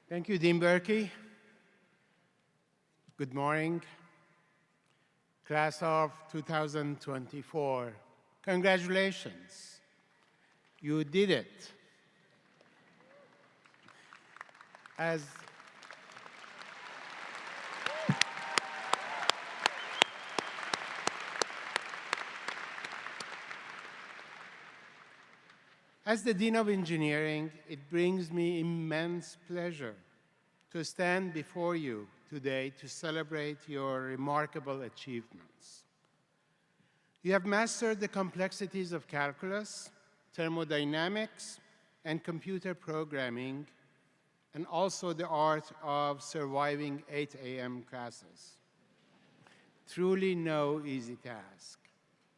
Thank you, Dean Berkey. Good morning, class of 2024. Congratulations, you did it. As the Dean of Engineering, it brings me immense pleasure to stand before you today to celebrate your remarkable achievements. You have mastered the complexities of calculus, thermodynamics, and computer programming, and also the art of surviving 8 a.m. classes. Truly no easy task.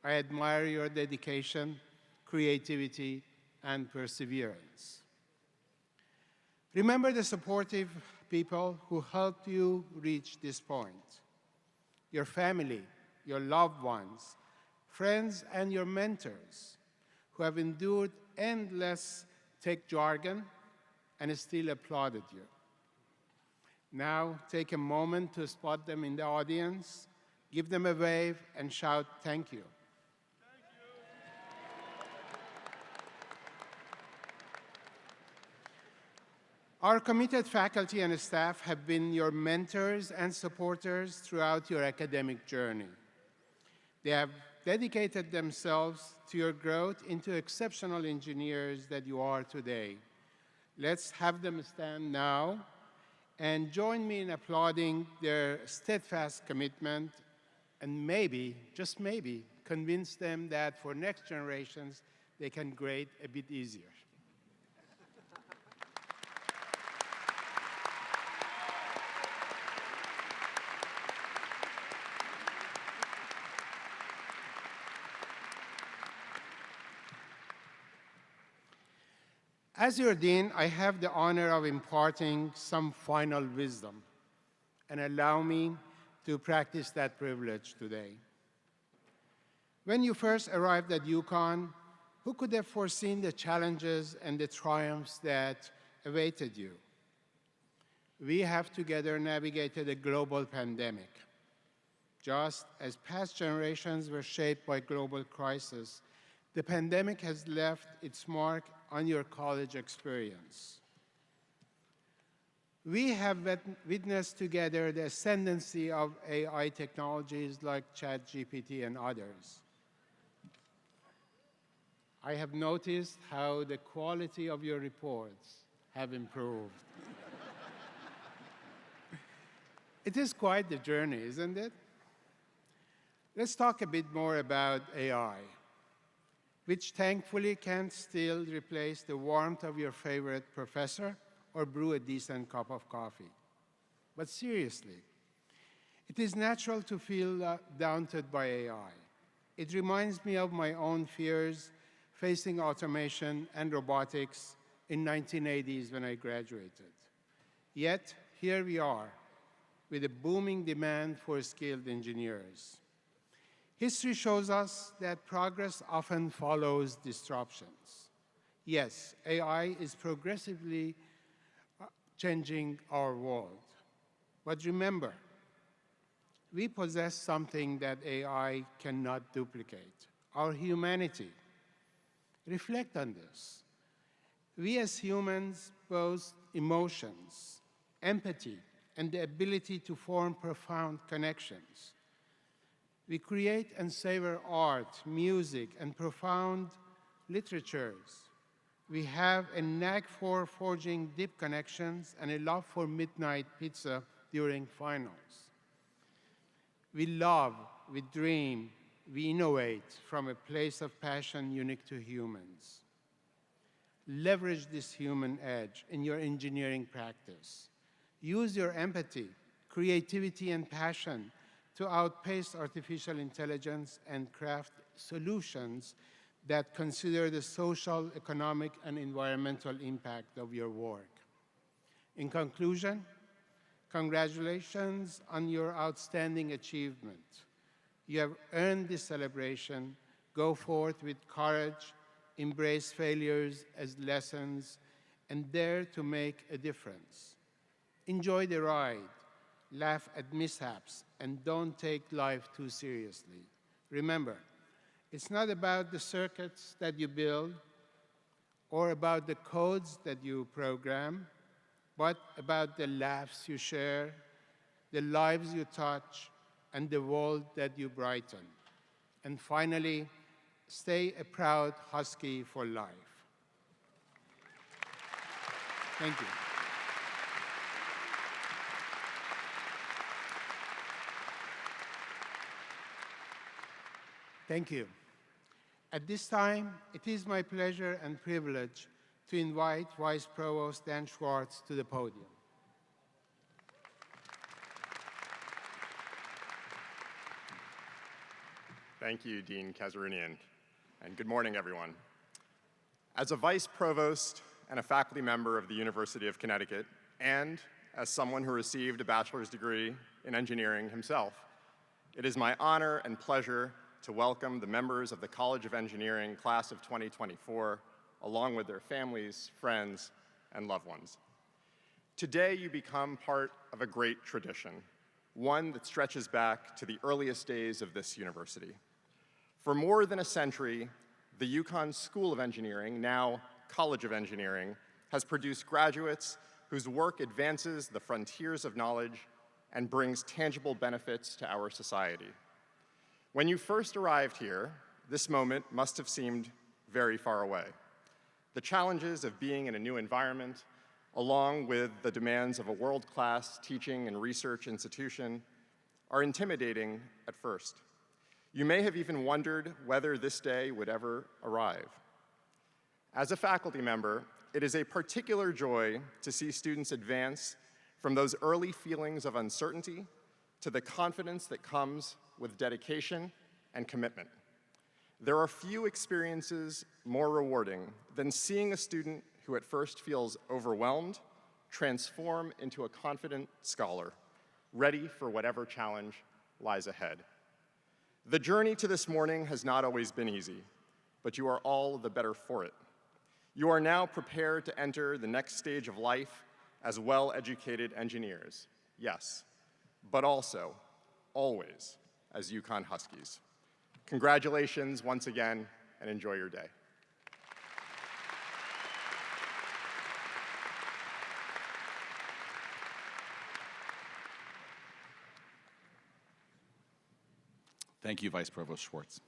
I admire your dedication, creativity, and perseverance. Remember the supportive people who helped you reach this point. Your family, your loved ones, friends, and your mentors who have endured endless tech jargon and still applauded you. Now take a moment to spot them in the audience, give them a wave, and shout, "Thank you." Our committed faculty and staff have been your mentors and supporters throughout your academic journey. They have dedicated themselves to your growth into exceptional engineers that you are today. Let's have them stand now and join me in applauding their steadfast commitment and maybe, just maybe, convince them that for next generations, they can grade a bit easier. As your dean, I have the honor of imparting some final wisdom, and allow me to practice that privilege today. When you first arrived at UConn, who could have foreseen the challenges and the triumphs that awaited you? We have together navigated a global pandemic. Just as past generations were shaped by global crisis, the pandemic has left its mark on your college experience. We have witnessed together the ascendancy of AI technologies like ChatGPT and others. I have noticed how the quality of your reports have improved. It is quite the journey, isn't it? Let's talk a bit more about AI, which thankfully can still replace the warmth of your favorite professor or brew a decent cup of coffee. But seriously, it is natural to feel daunted by AI. It reminds me of my own fears facing automation and robotics in 1980s when I graduated. Yet, here we are, with a booming demand for skilled engineers. History shows us that progress often follows disruptions. Yes, AI is progressively changing our world. But remember, we possess something that AI cannot duplicate: our humanity. Reflect on this. We as humans boast emotions, empathy, and the ability to form profound connections. We create and savor art, music, and profound literatures. We have a knack for forging deep connections and a love for midnight pizza during finals. We love, we dream, we innovate from a place of passion unique to humans. Leverage this human edge in your engineering practice. Use your empathy, creativity, and passion to outpace artificial intelligence and craft solutions that consider the social, economic, and environmental impact of your work. In conclusion, congratulations on your outstanding achievement. You have earned this celebration. Go forth with courage, embrace failures as lessons, and dare to make a difference. Enjoy the ride, laugh at mishaps, and don't take life too seriously. Remember, it's not about the circuits that you build or about the codes that you program, but about the laughs you share, the lives you touch, and the world that you brighten. And finally, stay a proud Husky for life. Thank you. Thank you. At this time, it is my pleasure and privilege to invite Vice Provost Dan Schwartz to the podium. Thank you, Dean Kazerounian, and good morning, everyone. As a Vice Provost and a faculty member of the University of Connecticut, and as someone who received a bachelor's degree in engineering himself, it is my honor and pleasure to welcome the members of the College of Engineering class of 2024, along with their families, friends, and loved ones. Today, you become part of a great tradition, one that stretches back to the earliest days of this university. For more than a century, the UConn School of Engineering, now College of Engineering, has produced graduates whose work advances the frontiers of knowledge and brings tangible benefits to our society. When you first arrived here, this moment must have seemed very far away. The challenges of being in a new environment, along with the demands of a world-class teaching and research institution, are intimidating at first. You may have even wondered whether this day would ever arrive. As a faculty member, it is a particular joy to see students advance from those early feelings of uncertainty to the confidence that comes with dedication and commitment. There are few experiences more rewarding than seeing a student who at first feels overwhelmed transform into a confident scholar, ready for whatever challenge lies ahead. The journey to this morning has not always been easy, but you are all the better for it. You are now prepared to enter the next stage of life as well-educated engineers, yes, but also, always, as UConn Huskies. Congratulations once again, and enjoy your day. Thank you, Vice Provost Schwartz.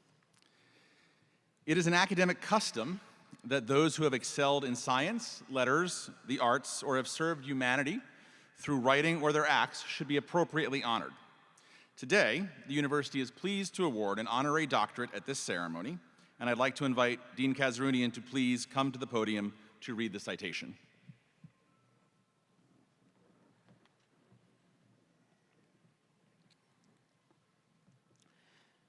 It is an academic custom that those who have excelled in science, letters, the arts, or have served humanity through writing or their acts should be appropriately honored. Today, the university is pleased to award an honorary doctorate at this ceremony, and I'd like to invite Dean Kazerounian to please come to the podium to read the citation.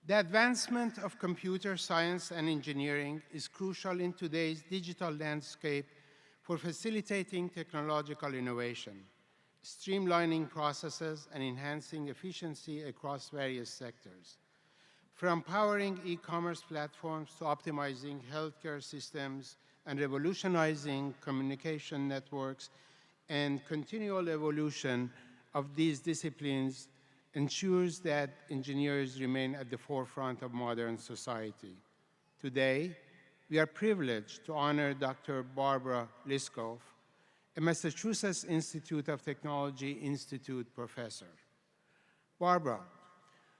The advancement of computer science and engineering is crucial in today's digital landscape for facilitating technological innovation, streamlining processes, and enhancing efficiency across various sectors. From powering e-commerce platforms to optimizing healthcare systems and revolutionizing communication networks, and continual evolution of these disciplines ensures that engineers remain at the forefront of modern society. Today, we are privileged to honor Dr. Barbara Liskov, a Massachusetts Institute of Technology Institute professor. Barbara,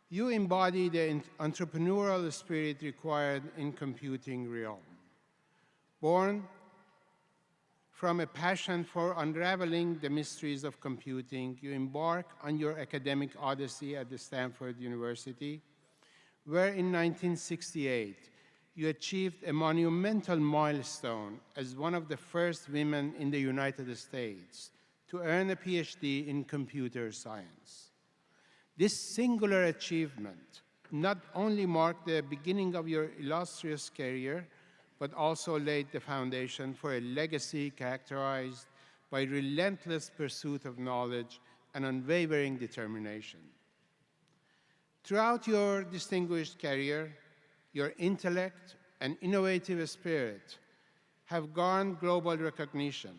you embody the entrepreneurial spirit required in computing realm. Born from a passion for unraveling the mysteries of computing, you embark on your academic odyssey at the Stanford University, where in 1968, you achieved a monumental milestone as one of the first women in the United States to earn a PhD in computer science. This singular achievement not only marked the beginning of your illustrious career, but also laid the foundation for a legacy characterized by relentless pursuit of knowledge and unwavering determination. Throughout your distinguished career, your intellect and innovative spirit have garnered global recognition,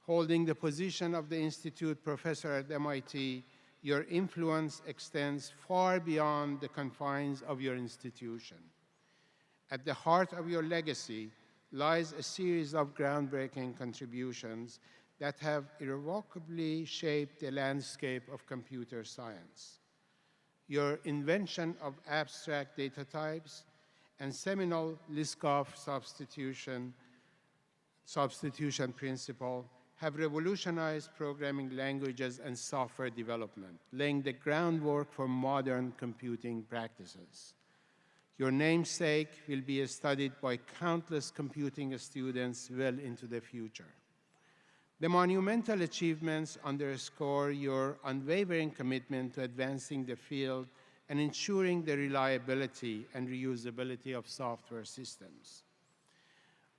Holding the position of the Institute Professor at MIT, your influence extends far beyond the confines of your institution. At the heart of your legacy lies a series of groundbreaking contributions that have irrevocably shaped the landscape of computer science. Your invention of abstract data types and seminal Liskov substitution principle have revolutionized programming languages and software development, laying the groundwork for modern computing practices. Your namesake will be studied by countless computing students well into the future. The monumental achievements underscore your unwavering commitment to advancing the field and ensuring the reliability and reusability of software systems.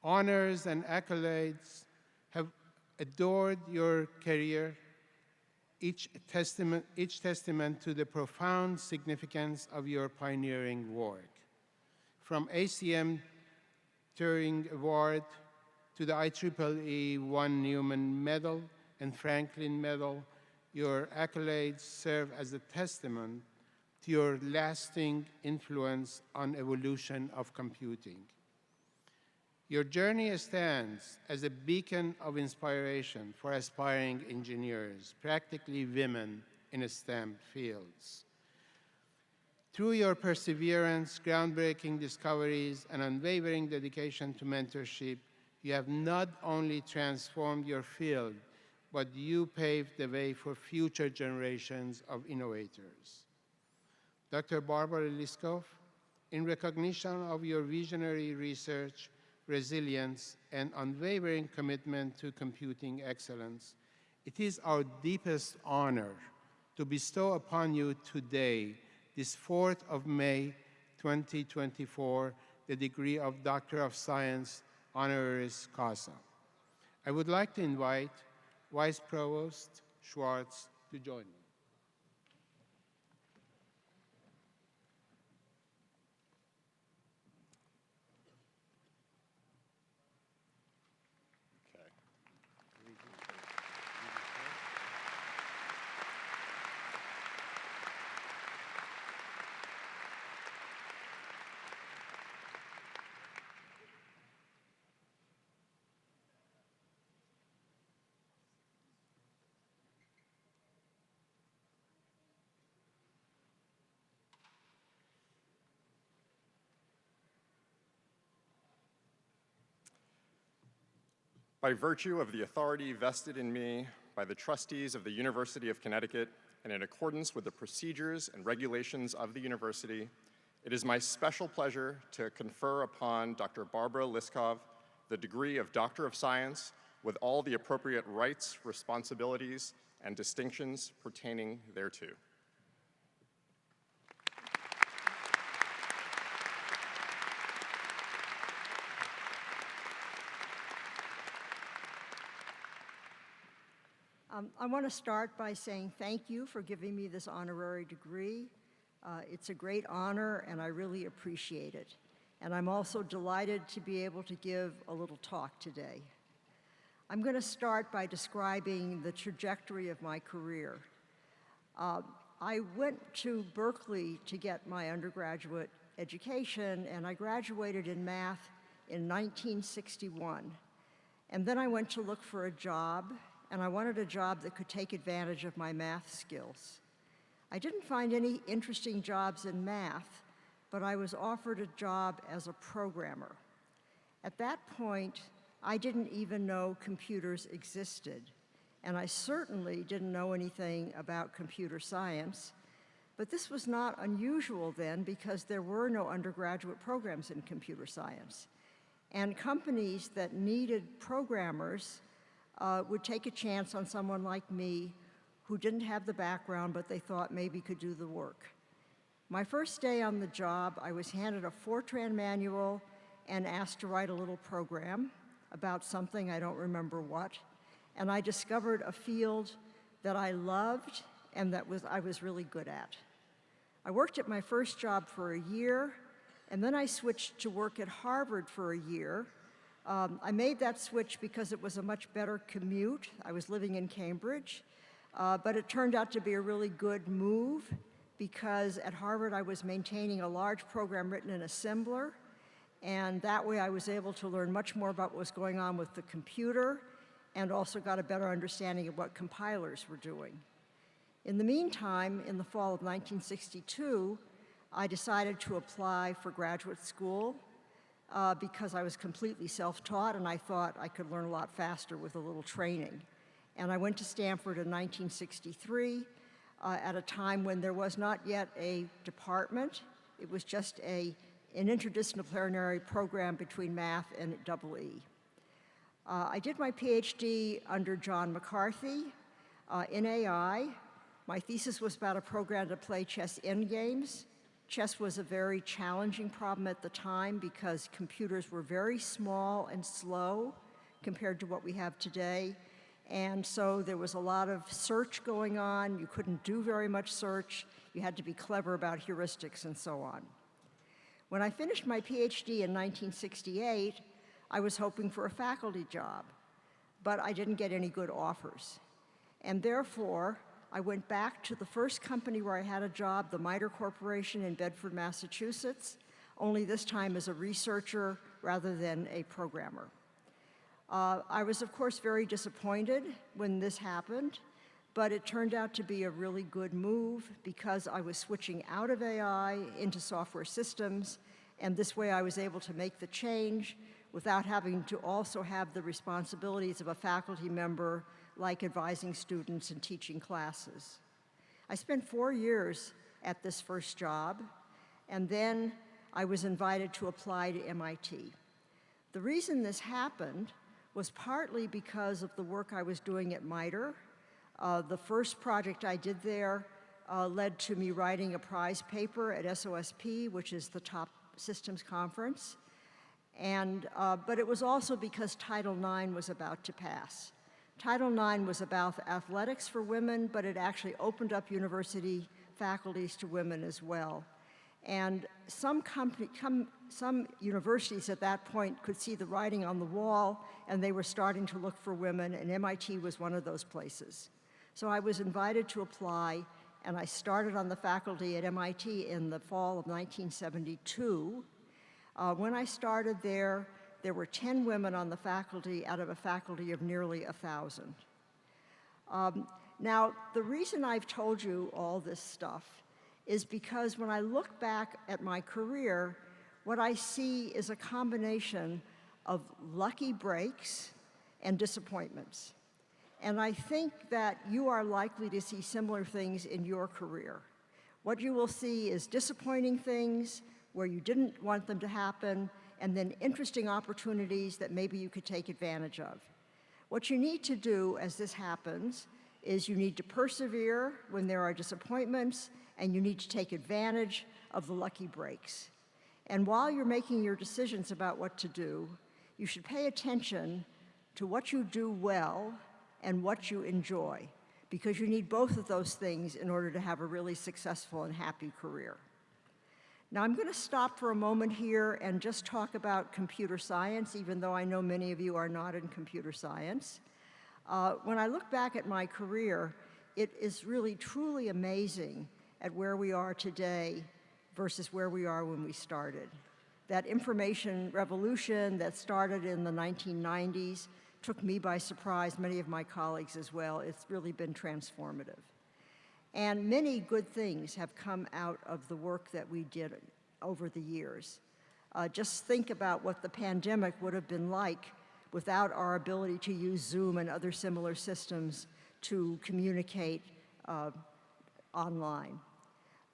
Honors and accolades have adored your career, each testament to the profound significance of your pioneering work. From ACM Turing Award to the IEEE 1 Newman Medal and Franklin Medal, your accolades serve as a testament to your lasting influence on evolution of computing. Your journey stands as a beacon of inspiration for aspiring engineers, practically women in STEM fields. Through your perseverance, groundbreaking discoveries, and unwavering dedication to mentorship, you have not only transformed your field, but you paved the way for future generations of innovators. Dr. Barbara Liskov, in recognition of your visionary research, resilience, and unwavering commitment to computing excellence, it is our deepest honor to bestow upon you today, this 4th of May, 2024, the degree of Doctor of Science, Honoris Causa. I would like to invite Vice Provost Schwartz to join me. By virtue of the authority vested in me by the trustees of the University of Connecticut and in accordance with the procedures and regulations of the university, it is my special pleasure to confer upon Dr. Barbara Liskov the degree of Doctor of Science with all the appropriate rights, responsibilities, and distinctions pertaining thereto. I want to start by saying thank you for giving me this honorary degree. It's a great honor, and I really appreciate it. And I'm also delighted to be able to give a little talk today. I'm going to start by describing the trajectory of my career. I went to Berkeley to get my undergraduate education, and I graduated in math in 1961. And then I went to look for a job, and I wanted a job that could take advantage of my math skills. I didn't find any interesting jobs in math, but I was offered a job as a programmer. At that point, I didn't even know computers existed, and I certainly didn't know anything about computer science, but this was not unusual then because there were no undergraduate programs in computer science. And companies that needed programmers would take a chance on someone like me who didn't have the background, but they thought maybe could do the work. My first day on the job, I was handed a Fortran manual and asked to write a little program about something, I don't remember what, and I discovered a field that I loved and that I was really good at. I worked at my first job for a year, and then I switched to work at Harvard for a year, I made that switch because it was a much better commute. I was living in Cambridge, but it turned out to be a really good move because at Harvard I was maintaining a large program written in assembler, and that way I was able to learn much more about what was going on with the computer and also got a better understanding of what compilers were doing. In the meantime, in the fall of 1962, I decided to apply for graduate school because I was completely self-taught and I thought I could learn a lot faster with a little training. And I went to Stanford in 1963 at a time when there was not yet a department. It was just an interdisciplinary program between math and EE. I did my PhD under John McCarthy in AI. My thesis was about a program to play chess endgames. Chess was a very challenging problem at the time because computers were very small and slow compared to what we have today. And so there was a lot of search going on. You couldn't do very much search. You had to be clever about heuristics and so on. When I finished my PhD in 1968, I was hoping for a faculty job, but I didn't get any good offers. And therefore, I went back to the first company where I had a job, the MITRE Corporation in Bedford, Massachusetts, only this time as a researcher rather than a programmer. I was, of course, very disappointed when this happened, but it turned out to be a really good move because I was switching out of AI into software systems, and this way I was able to make the change without having to also have the responsibilities of a faculty member like advising students and teaching classes. I spent 4 years at this first job, and then I was invited to apply to MIT. The reason this happened was partly because of the work I was doing at MITRE. The first project I did there led to me writing a prize paper at SOSP, which is the top systems conference. But it was also because Title IX was about to pass. Title IX was about athletics for women, but it actually opened up university faculties to women as well. And some universities at that point could see the writing on the wall, and they were starting to look for women, and MIT was one of those places. So I was invited to apply, and I started on the faculty at MIT in the fall of 1972. When I started there were 10 women on the faculty out of a faculty of nearly 1,000. Now, the reason I've told you all this stuff is because when I look back at my career, what I see is a combination of lucky breaks and disappointments. And I think that you are likely to see similar things in your career. What you will see is disappointing things where you didn't want them to happen, and then interesting opportunities that maybe you could take advantage of. What you need to do as this happens is you need to persevere when there are disappointments, and you need to take advantage of the lucky breaks. And while you're making your decisions about what to do, you should pay attention to what you do well and what you enjoy, because you need both of those things in order to have a really successful and happy career. Now, I'm going to stop for a moment here and just talk about computer science, even though I know many of you are not in computer science. When I look back at my career, it is really truly amazing at where we are today versus where we are when we started. That information revolution that started in the 1990s took me by surprise, many of my colleagues as well. It's really been transformative. And many good things have come out of the work that we did over the years. Just think about what the pandemic would have been like without our ability to use Zoom and other similar systems to communicate online.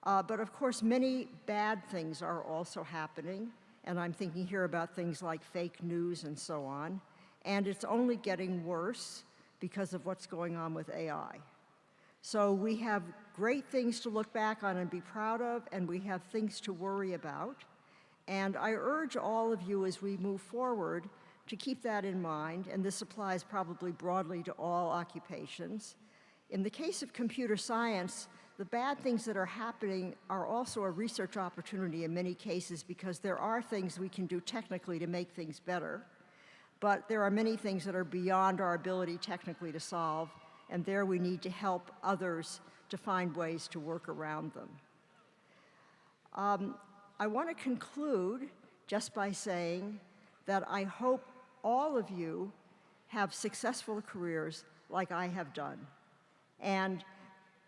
But of course, many bad things are also happening, and I'm thinking here about things like fake news and so on, and it's only getting worse because of what's going on with AI. So we have great things to look back on and be proud of, and we have things to worry about. And I urge all of you as we move forward to keep that in mind, and this applies probably broadly to all occupations. In the case of computer science, the bad things that are happening are also a research opportunity in many cases because there are things we can do technically to make things better. but there are many things that are beyond our ability technically to solve, and there we need to help others to find ways to work around them. I want to conclude just by saying that I hope all of you have successful careers like I have done, and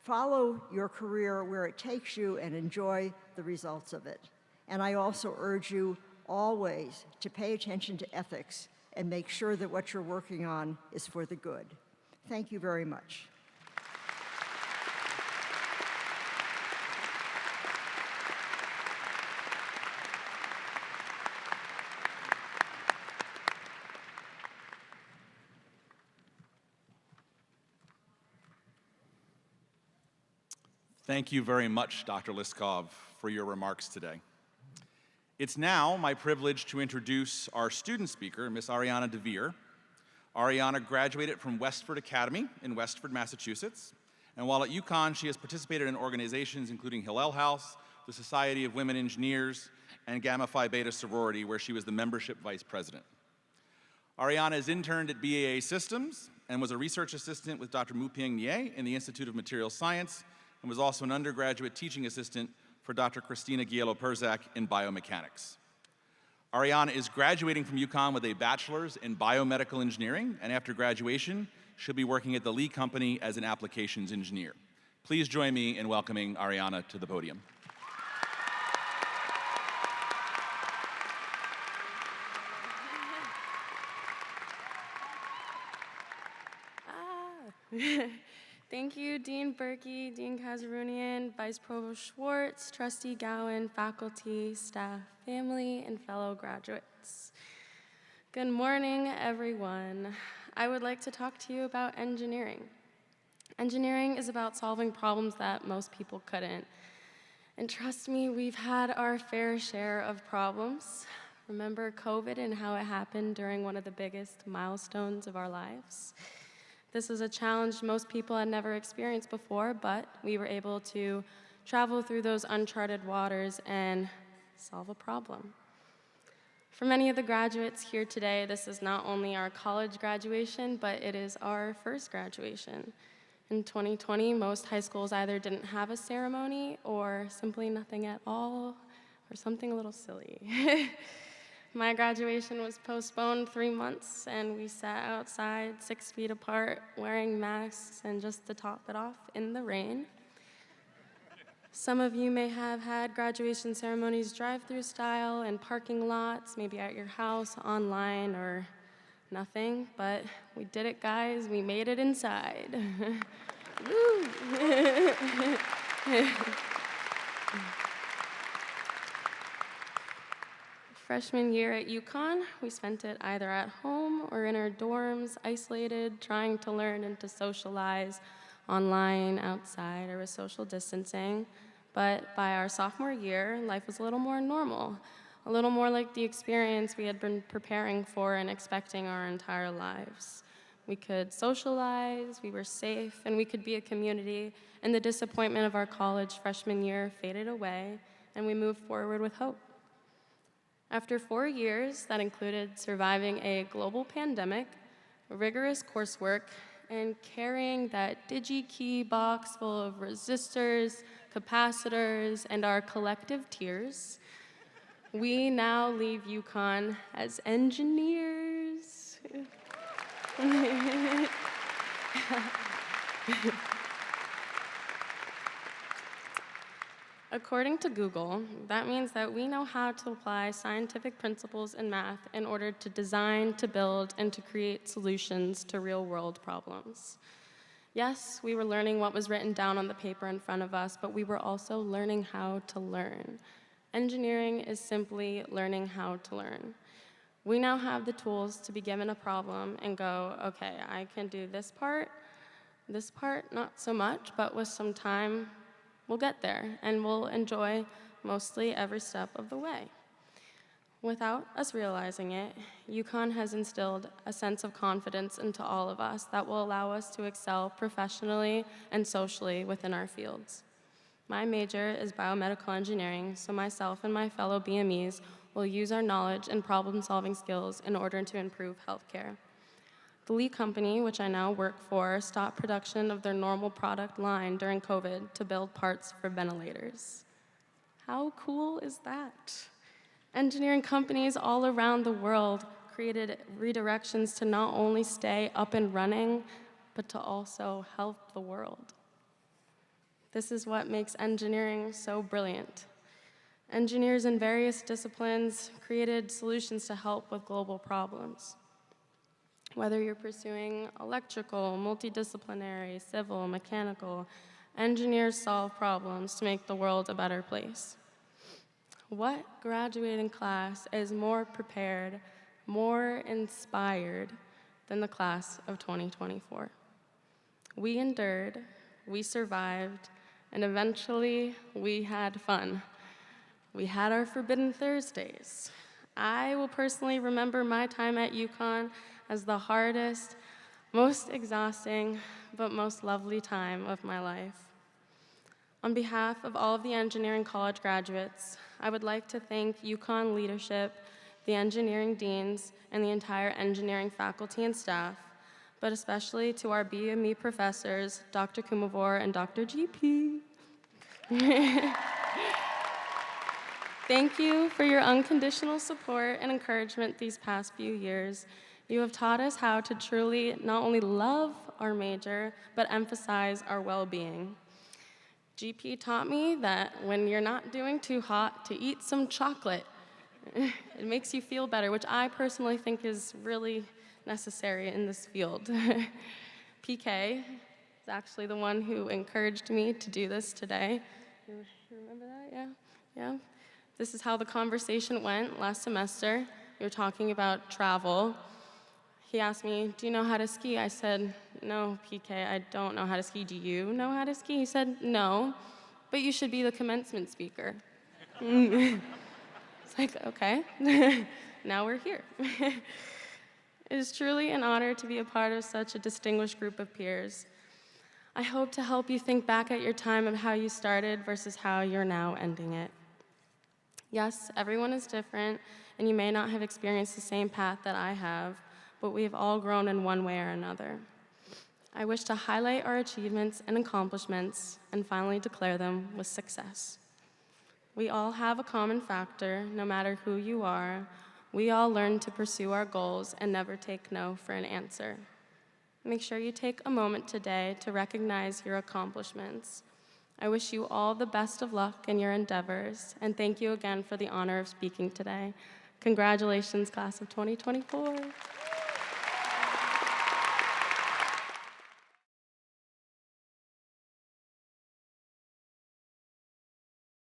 follow your career where it takes you and enjoy the results of it. And I also urge you always to pay attention to ethics and make sure that what you're working on is for the good. Thank you very much. Thank you very much, Dr. Liskov, for your remarks today. It's now my privilege to introduce our student speaker, Miss Ariana Dvir. Ariana graduated from Westford Academy in Westford, Massachusetts, and while at UConn, she has participated in organizations including Hillel House, the Society of Women Engineers, and Gamma Phi Beta Sorority, where she was the membership vice president. Ariana has interned at BAA Systems and was a research assistant with Dr. Mu-Ping Nie in the Institute of Materials Science, and was also an undergraduate teaching assistant for Dr. Christina Gielo-Perzak in biomechanics. Ariana is graduating from UConn with a bachelor's in biomedical engineering, and after graduation, she'll be working at the Lee Company as an applications engineer. Please join me in welcoming Ariana to the podium. Thank you, Dean Berkey, Dean Kazerounian, Vice Provost Schwartz, Trustee Gowan, faculty, staff, family, and fellow graduates. Good morning, everyone. I would like to talk to you about engineering. Engineering is about solving problems that most people couldn't. And trust me, we've had our fair share of problems. Remember COVID and how it happened during one of the biggest milestones of our lives? This is a challenge most people had never experienced before, but we were able to travel through those uncharted waters and solve a problem. For many of the graduates here today, this is not only our college graduation, but it is our first graduation. In 2020, most high schools either didn't have a ceremony or simply nothing at all, or something a little silly. My graduation was postponed 3 months, and we sat outside 6 feet apart, wearing masks, and just to top it off, in the rain. Some of you may have had graduation ceremonies drive-through style in parking lots, maybe at your house, online, or nothing, but we did it, guys. We made it inside. Woo! Freshman year at UConn, we spent it either at home or in our dorms, isolated, trying to learn and to socialize online, outside, or with social distancing. But by our sophomore year, life was a little more normal, a little more like the experience we had been preparing for and expecting our entire lives. We could socialize, we were safe, and we could be a community, and the disappointment of our college freshman year faded away, and we moved forward with hope. After 4 years that included surviving a global pandemic, rigorous coursework, and carrying that DigiKey box full of resistors, capacitors, and our collective tears, we now leave UConn as engineers. According to Google, that means that we know how to apply scientific principles in math in order to design, to build, and to create solutions to real-world problems. Yes, we were learning what was written down on the paper in front of us, but we were also learning how to learn. Engineering is simply learning how to learn. We now have the tools to be given a problem and go, okay, I can do this part, not so much, but with some time, we'll get there, and we'll enjoy mostly every step of the way. Without us realizing it, UConn has instilled a sense of confidence into all of us that will allow us to excel professionally and socially within our fields. My major is biomedical engineering, so myself and my fellow BMEs will use our knowledge and problem-solving skills in order to improve healthcare. The Lee company, which I now work for, stopped production of their normal product line during COVID to build parts for ventilators. How cool is that? Engineering companies all around the world created redirections to not only stay up and running, but to also help the world. This is what makes engineering so brilliant. Engineers in various disciplines created solutions to help with global problems. Whether you're pursuing electrical, multidisciplinary, civil, mechanical, engineers solve problems to make the world a better place. What graduating class is more prepared, more inspired than the class of 2024? We endured, we survived, and eventually we had fun. We had our Forbidden Thursdays. I will personally remember my time at UConn as the hardest, most exhausting, but most lovely time of my life. On behalf of all of the engineering college graduates, I would like to thank UConn leadership, the engineering deans, and the entire engineering faculty and staff, but especially to our BME professors, Dr. Kumavor and Dr. GP. Thank you for your unconditional support and encouragement these past few years. You have taught us how to truly not only love our major, but emphasize our well-being. GP taught me that when you're not doing too hot, to eat some chocolate. It makes you feel better, which I personally think is really necessary in this field. PK is actually the one who encouraged me to do this today. You remember that? Yeah? Yeah? This is how the conversation went last semester. We were talking about travel. He asked me, do you know how to ski? I said, no, PK, I don't know how to ski. Do you know how to ski? He said, no, but you should be the commencement speaker. It's like, okay, now we're here. It is truly an honor to be a part of such a distinguished group of peers. I hope to help you think back at your time of how you started versus how you're now ending it. Yes, everyone is different, and you may not have experienced the same path that I have, but we have all grown in one way or another. I wish to highlight our achievements and accomplishments and finally declare them with success. We all have a common factor, no matter who you are. We all learn to pursue our goals and never take no for an answer. Make sure you take a moment today to recognize your accomplishments. I wish you all the best of luck in your endeavors, and thank you again for the honor of speaking today. Congratulations, class of 2024.